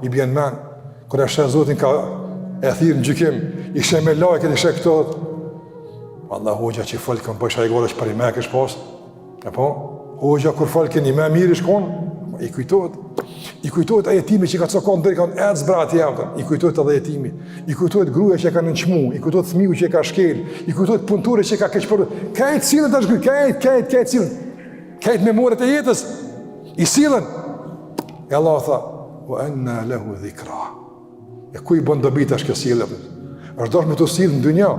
i bjen men, kur e shë Zotin ka e thirë në gjykim, i shë me lajket, i shë këto, Allah hoxha që i folkën, po isha i gore që për i me kësh pas, e po, hoxha kur folkën i me mirë i shkon, i kujtojt e jetimi që ka të sokon dërë, kanë edhë zbrati javëtën, i kujtojt edhe jetimi, i kujtojt gruja që ka nënqmu, i kujtojt thmiu që ka shkel, i kujtojt punëtore që ka keqëpërru, kajtë cilën të shkuj, kajtë cilën, kajtë memoret e jetës, i cilën, e Allah tha, wa anna lahu dhikra, e ku i bon dobit është kjo cilën, është dash me të cilën në dynja,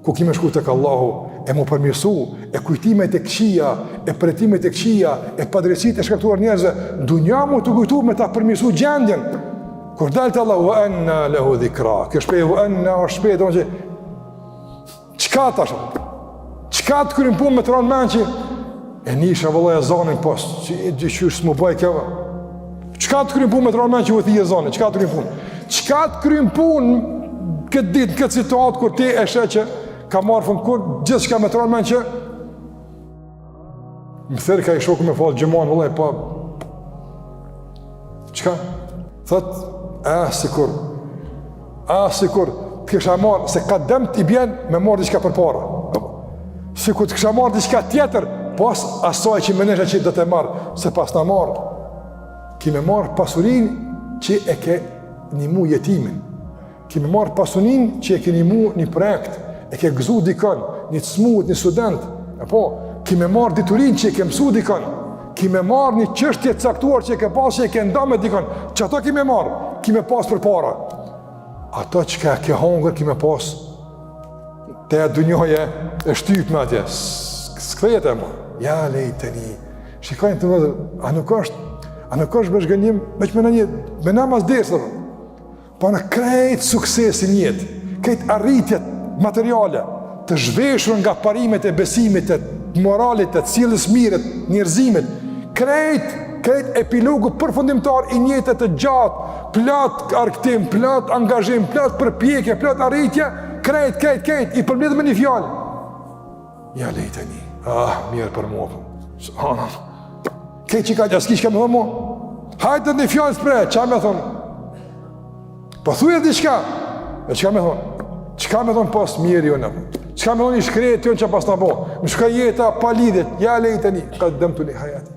ku kime shku të ka Allahu, e mu përmirësu, e kujtimet e këqia, e përretimet e këqia, e padresit e shkaktuar njerëzve, dunja mu të kujtu me ta përmirësu gjendjen. Kur dalë të Allah, wa anna lahu dhikra, kjo shpej, wa anna o shpej, do në që, qka të ashtë? Qka të kërim pun me të ranë men që, e nisha vëllaj e zanin pas, që e gjyqysh s'mu bëj keva. Qka të kërim pun me të ranë men që vëthi e zanin, qka të kërim pun? Qka të kërim pun këtë ditë, këtë situatë, kur ti e shë që ka marrë fund kur, gjithë shka me të ranë men që më thërë ka i shoku me falë gjëmanë, vëllaj, pa qka? Thët, sikur të kësha marrë, se ka dëmë t'i bjen me marrë diqka për para. Sikur të kësha marrë diqka tjetër, pas asaj që më nesha që do të marrë, se pas në marrë. Ki me marrë pasurin që e ke një mu jetimin. Ki me marrë pasurin që e ke një mu një projekt. E ke gëzu dikën, një të smut, një student, ki me marrë diturin që e ke mësu dikën, ki me marrë një çështje caktuar që e ke pas që e ke nda me dikën, që ato ki me marrë, ki me pas për para. Ato që ka ke hongër ki me pas, te e dunjoje e shtyp me atje, s'kthejet e ma. Ja, lejteni, shikajnë të vëdhër, a nuk është bëshgënjim, veç me namaz desë, pa në krejt suksesin jetë, krejt arritjet, materiale, të zhveshur nga parimet e besimit, të moralit, të cilës mirët, njerëzimit, krejt epilogu përfundimtar i njëtet të gjatë, plot arktim, plot angazhim, plot përpjekje, plot arritje, krejt, i përmbledh me një fjallë. Ja lejteni, mirë për mua, krejt që ka që s'ki që ka me thonë mua, hajtë një fjallë spre, qa me thonë? Po thuje diqka, e që ka me thonë? Qka me thonë pas mirë jo në? Qka me thonë i shkretë jo në që pas në bo? Më shka jeta pa lidhet, ja lejteni, ka dëmë të një hajati.